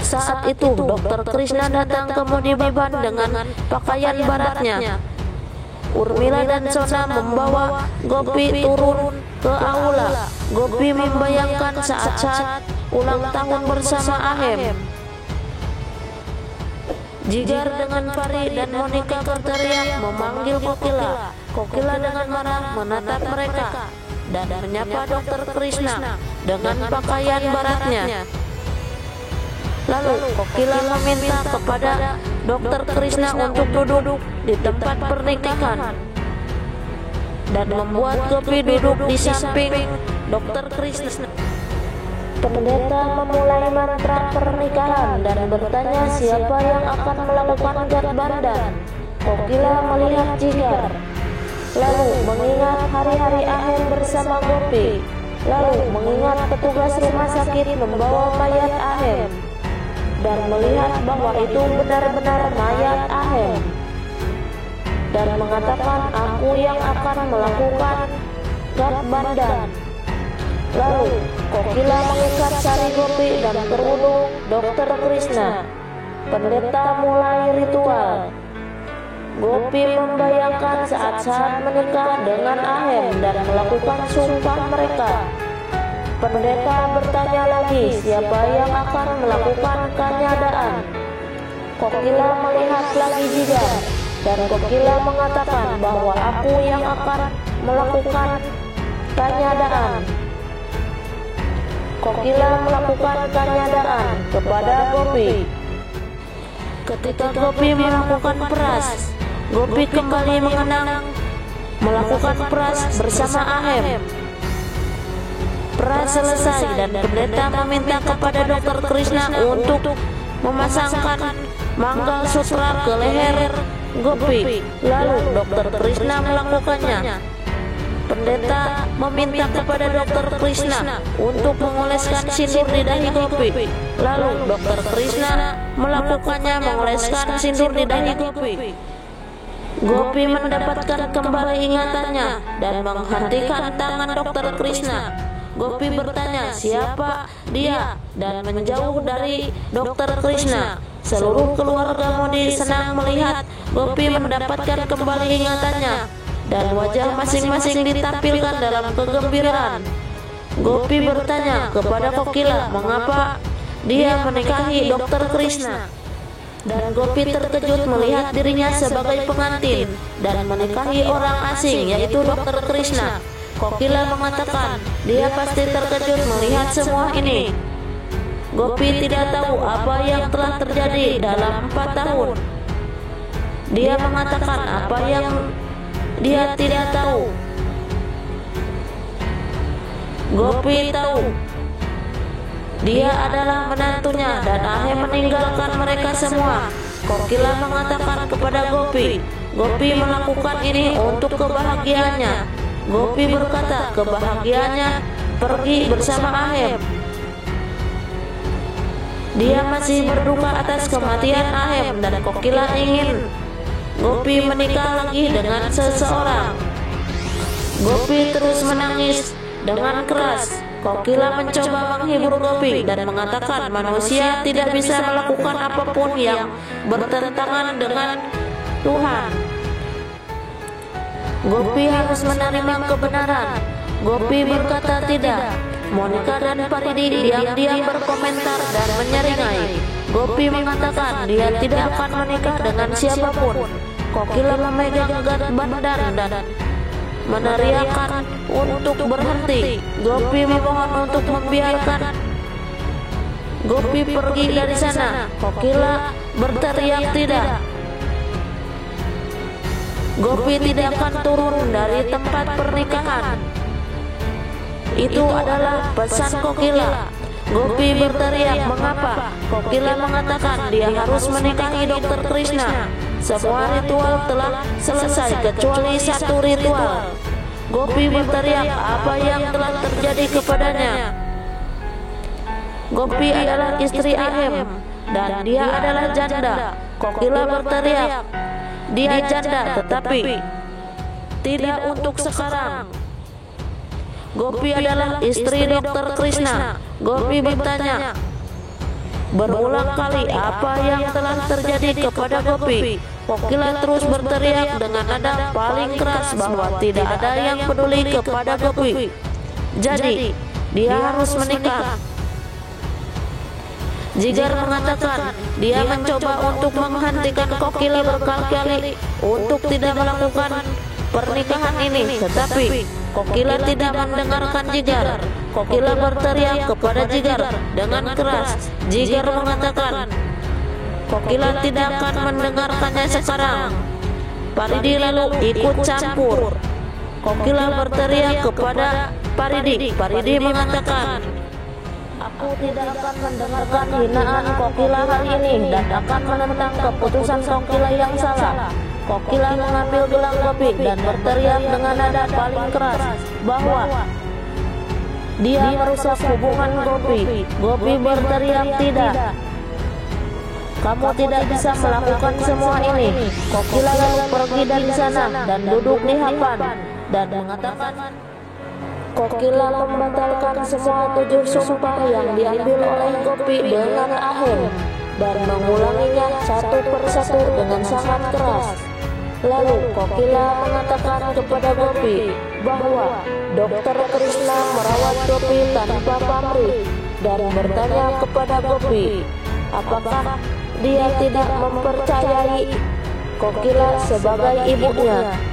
Saat itu Dokter Krishna datang ke Modibaban dengan pakaian baratnya. Urmila dan Sona membawa Gopi turun ke aula. Gopi membayangkan saat-saat ulang tahun bersama Ahem. Jigar dengan Pari dan Monica berteriak memanggil Kokila. Kokila dengan marah menatap mereka dan menyapa Dokter Krishna dengan pakaian baratnya. Lalu Kokila meminta kepada Dokter Krishna untuk duduk di tempat pernikahan dan membuat Gopi duduk di samping Dokter Krishna. Pendeta memulai mantra pernikahan dan bertanya siapa yang akan melakukan Gathbandhan. Kokila melihat Jigar, lalu mengingat hari-hari Ahem bersama Gopi, lalu mengingat petugas rumah sakit membawa mayat Ahem dan melihat bahwa itu benar-benar mayat Ahem, dan mengatakan aku yang akan melakukan Gathbandhan. Lalu Kokila mengikat sari Gopi dan kerudung Dokter Krishna. Pendeta mulai ritual. Gopi membayangkan saat-saat menikah dengan Ahem dan melakukan sumpah mereka. Pendeta bertanya lagi siapa yang akan melakukan kanyadaan. Kokila melihat lagi Jigar dan Kokila mengatakan bahwa aku yang akan melakukan kanyadaan. Kokila melakukan kanyadaan kepada Gopi. Ketika Gopi melakukan peras, Gopi kembali mengenang melakukan peras bersama Ahem. Peras selesai dan pendeta meminta kepada Dokter Krishna untuk memasangkan manggal sutra ke leher Gopi. Lalu Dokter Krishna melakukannya. Pendeta meminta kepada Dokter Krishna untuk mengoleskan sindur di dahi Gopi. Lalu Dokter Krishna melakukannya, mengoleskan sindur di dahi Gopi. Gopi mendapatkan kembali ingatannya dan menghentikan tangan Dokter Krishna. Gopi bertanya siapa dia dan menjauh dari Dokter Krishna. Seluruh keluarga Modi senang melihat Gopi mendapatkan kembali ingatannya dan wajah masing-masing ditampilkan dalam kegembiraan. Gopi bertanya kepada Kokila mengapa dia menikahi Dokter Krishna. Dan Gopi terkejut melihat dirinya sebagai pengantin dan menikahi orang asing yaitu Dokter Krishna. Kokila mengatakan dia pasti terkejut melihat semua ini. Gopi tidak tahu apa yang telah terjadi dalam 4 tahun. Dia mengatakan apa yang dia tidak tahu. Gopi tahu dia adalah menantunya dan Ahem meninggalkan mereka semua. Kokila mengatakan kepada Gopi, Gopi melakukan ini untuk kebahagiaannya. Gopi berkata kebahagiaannya pergi bersama Ahem. Dia masih berduka atas kematian Ahem dan Kokila ingin Gopi menikah lagi dengan seseorang. Gopi terus menangis dengan keras. Kokila mencoba menghibur Gopi dan mengatakan manusia tidak bisa melakukan apapun yang bertentangan dengan Tuhan. Gopi harus menerima kebenaran. Gopi berkata tidak. Monica dan Paridi diam-diam berkomentar dan menyeringai. Gopi mengatakan dia tidak akan menikah dengan siapapun. Kokila memegang Gathbandhan dan meneriakkan untuk berhenti. Gopi memohon untuk membiarkan Gopi pergi dari sana. Kokila berteriak tidak. Gopi tidak akan turun dari tempat pernikahan. Itu adalah pesan Kokila. Gopi berteriak mengapa. Kokila mengatakan dia harus menikahi Dokter Krishna. Semua ritual telah selesai kecuali satu ritual. Gopi berteriak apa yang telah terjadi kepadanya. Gopi adalah istri Ahem dan dia adalah janda. Kokila berteriak dia janda tetapi tidak untuk sekarang. Gopi adalah istri Dokter Krishna. Gopi bertanya berulang kali apa yang telah terjadi kepada Gopi. Kokila terus berteriak dengan nada paling keras bahwa tidak ada yang peduli kepada Gopi. Jadi, dia harus menikah. Jigar mengatakan dia mencoba untuk menghentikan Kokila berkali-kali untuk tidak melakukan pernikahan ini, tetapi Kokila tidak mendengarkan Jigar. Kokila berteriak kepada Jigar dengan keras. Jigar mengatakan Kokila tidak akan mendengarkannya sekarang. Paridi lalu ikut campur. Kokila berteriak kepada Paridi. Paridi mengatakan, "Aku tidak akan mendengarkan hinaan Kokila hari ini dan akan menentang keputusan Kokila yang salah." Kokila mengambil gelang Gopi dan berteriak dengan nada paling keras bahwa dia merusak hubungan Gopi. Gopi berteriak, "Tidak, kamu tidak bisa melakukan semua ini." Kokila lalu pergi dari sana dan duduk di hadapan dan mengatakan, Kokila membatalkan semua 7 sumpah yang diambil oleh Gopi dengan Ahen dan mengulanginya satu persatu dengan sangat keras. Lalu Kokila mengatakan kepada Gopi bahwa Dokter Krishna merawat Gopi tanpa pamrih dan bertanya kepada Gopi apakah dia tidak mempercayai Kokila sebagai ibunya.